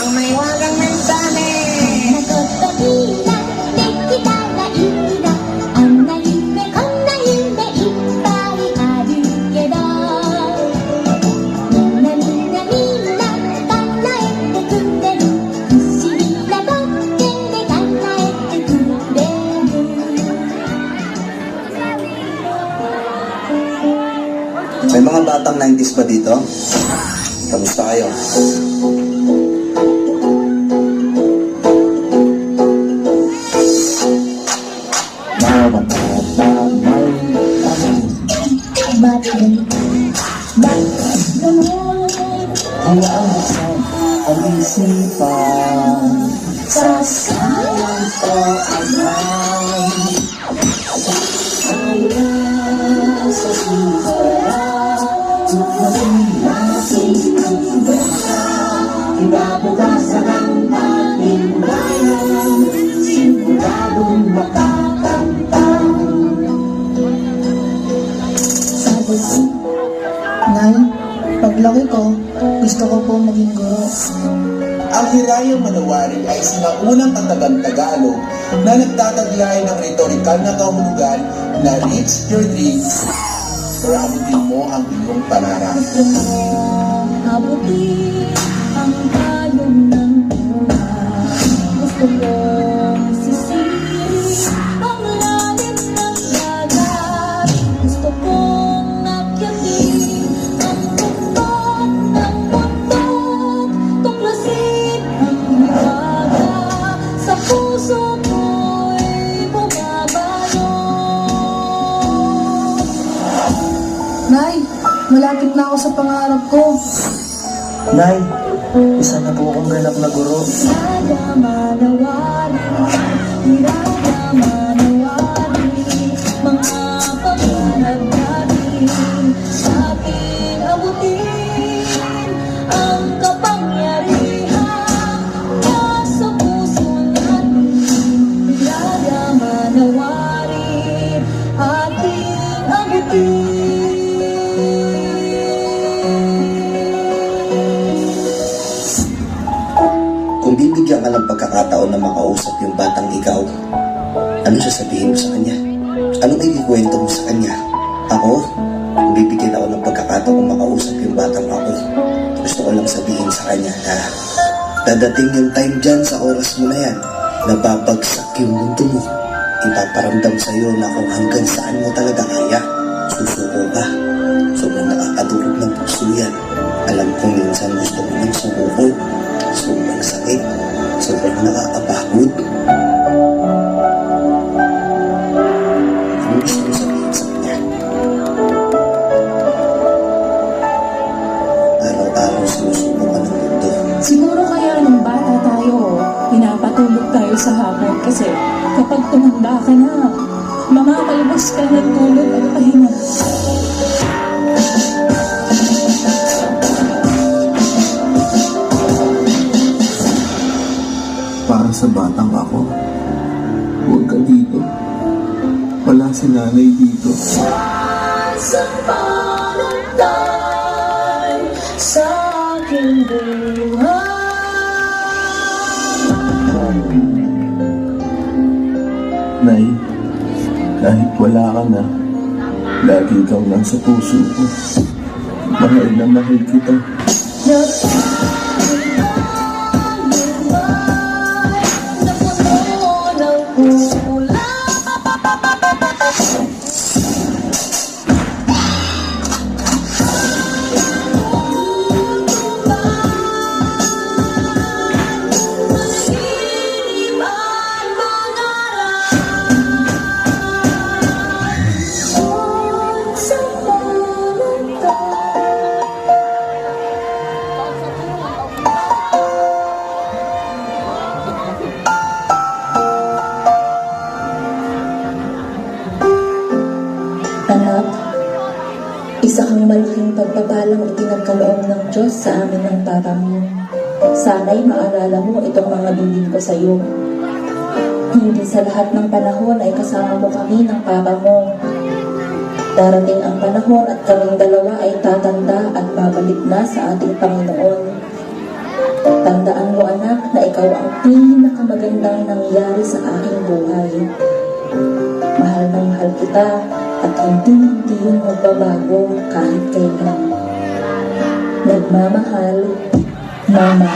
Ang may wagang mensahe. May mga batang 90s ba dito? Kamusta kayo? Ang isipan sa sayang ko agad saya sa simula tumating natin ang basa ibabukasan ang ating bayan siguradong makakamtan. Sabi ko, Nay, paglaki ko, gusto ko po maging guro. Ang Hirayang Manawari ay sinaunang katagang-Tagalog na nagtataglay ng rhetorical na kahulugan na reach your dreams pero abutin mo ang iyong pangarap. Abutin ang talong ng buhay. Gusto kong sisiri ang lalim ng dagat. Gusto kong akyatin ang bundok ng bundok. Tuklasin ang hiwaga sa puso ko'y bumabalot. Nay, malapit na ako sa pangarap ko. Nay, isa na po akong ganap na guro. Hiraya manawari, hiraya manawari, mga pangarap natin, ating abutin ang kapangyarihan nasa puso natin. Hiraya manawari, ating abutin. Kung bibigyan ka ng pagkakataon na makausap yung batang ikaw, ano sasabihin mo sa kanya? Anong ikikwento mo sa kanya? Ako, kung bibigyan ako ng pagkakataon makausap yung batang ako, gusto ko lang sabihin sa kanya na dadating yung time dyan sa oras mo na yan, na babagsak yung mundo mo. Ipaparamdam sa'yo na kung hanggang saan mo talaga kaya, susuko ka. Sobrang nakakadurog ng puso yan. Alam kong minsan gusto mo nang sumuko. Sobrang sakit. Sobrang nakakapagod. Ano gusto mo sabihin sa kanya? Araw-araw sinusuko ka ng mundo. Siguro kaya nung bata tayo, pinapatulog tayo sa hapon kasi kapag tumanda ka na, mamakalabas ka ng tulog at pahinga. Para sa batang ako, huwag ka dito. Wala si nanay dito. Sa palagay sa aking buhay. Nay, kahit wala ka na, lagi kang nasa puso ko. Mahal na mahal kita. Anak, isa kang malaking pagpapalang itinagkaloob ng Diyos sa amin ng papa mo. Sana'y maalala mo itong mga bilin ko sa iyo. Hindi sa lahat ng panahon ay kasama mo kami ng papa mo. Darating ang panahon at kaming dalawa ay tatanda at babalik na sa ating Panginoon. Tandaan mo anak na ikaw ang pinakamagandang nangyari sa aking buhay. Mahal na mahal kita at hindi yun magbabago kahit kailan. Nagmamahal, Mama.